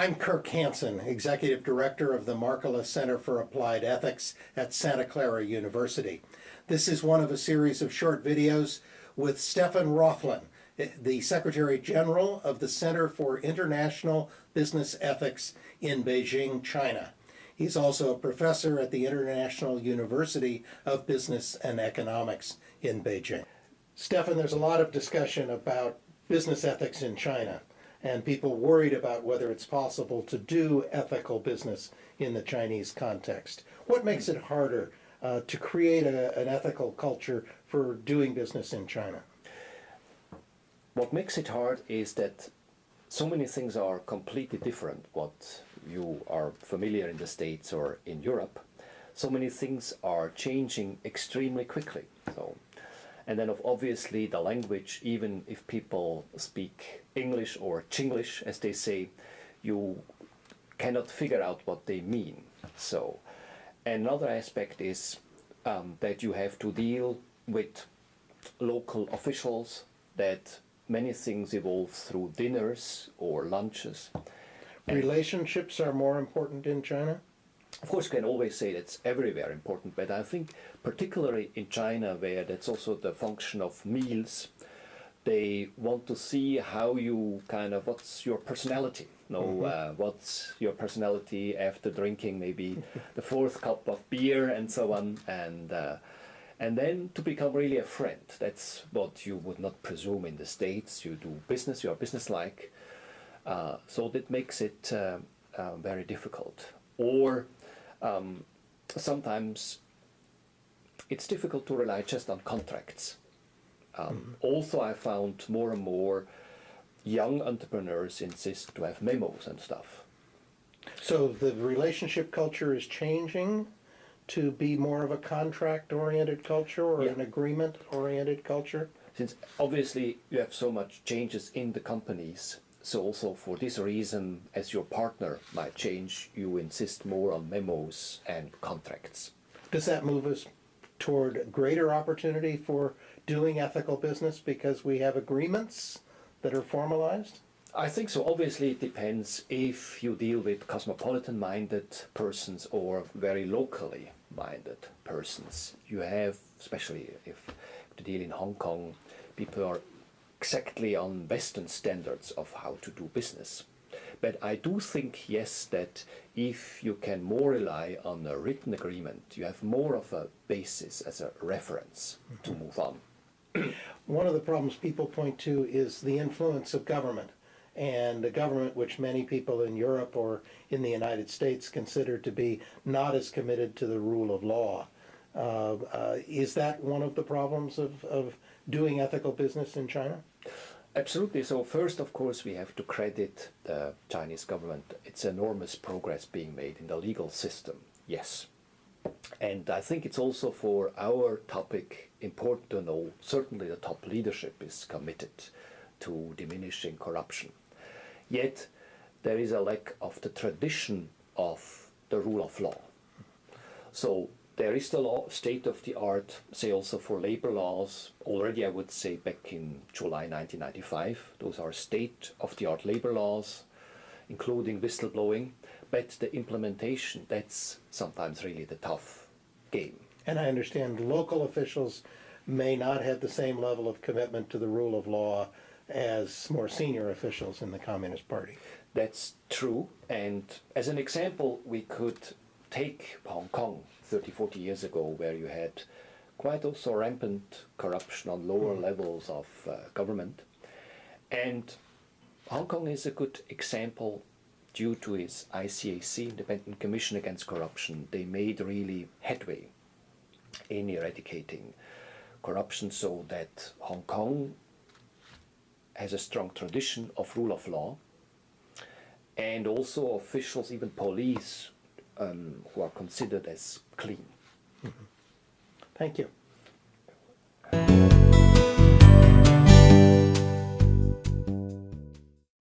I'm Kirk Hanson, Executive Director of the Markkula Center for Applied Ethics at Santa Clara University. This is one of a series of short videos with Stephan Rothlin, the Secretary General of the Center for International Business Ethics in Beijing, China. He's also a professor at the International University of Business and Economics in Beijing. Stephan, there's a lot of discussion about business ethics in China, and people worried about whether it's possible to do ethical business in the Chinese context. What makes it harder to create an ethical culture for doing business in China? What makes it hard is that so many things are completely different what you are familiar in the States or in Europe. So many things are changing extremely quickly. And then obviously the language, even if people speak English or Chinglish, as they say, you cannot figure out what they mean. So another aspect is that you have to deal with local officials, that many things evolve through dinners or lunches. Relationships are more important in China? Of course, you can always say that's everywhere important, but I think particularly in China, where that's also the function of meals, they want to see how you what's your personality? What's your personality after drinking maybe the fourth cup of beer and so on, and then to become really a friend. That's what you would not presume in the States. You do business, you are businesslike, so that makes it very difficult. Or sometimes it's difficult to rely just on contracts. Also, I found more and more young entrepreneurs insist to have memos and stuff. So the relationship culture is changing to be more of a contract-oriented culture or an agreement-oriented culture? Since obviously you have so much changes in the companies, so also for this reason, as your partner might change, you insist more on memos and contracts. Does that move us toward greater opportunity for doing ethical business because we have agreements that are formalized? I think so. Obviously, it depends if you deal with cosmopolitan-minded persons or very locally minded persons. You have, especially if you deal in Hong Kong, people are exactly on Western standards of how to do business. But I do think, yes, that if you can more rely on a written agreement, you have more of a basis as a reference to move on. One of the problems people point to is the influence of government, and a government which many people in Europe or in the United States consider to be not as committed to the rule of law. Is that one of the problems of doing ethical business in China? Absolutely. So first, of course, we have to credit the Chinese government. It's enormous progress being made in the legal system, yes. And I think it's also for our topic important to know, certainly the top leadership is committed to diminishing corruption. Yet there is a lack of the tradition of the rule of law. So there is the law, state-of-the-art, say also for labor laws, already I would say back in July 1995. Those are state-of-the-art labor laws, including whistleblowing. But the implementation, that's sometimes really the tough game. And I understand local officials may not have the same level of commitment to the rule of law as more senior officials in the Communist Party. That's true. And as an example, we could take Hong Kong 30, 40 years ago, where you had quite also rampant corruption on lower levels of government. And Hong Kong is a good example due to its ICAC, Independent Commission Against Corruption. They made really headway in eradicating corruption, so that Hong Kong has a strong tradition of rule of law, and also officials, even police, who are considered as clean. Thank you.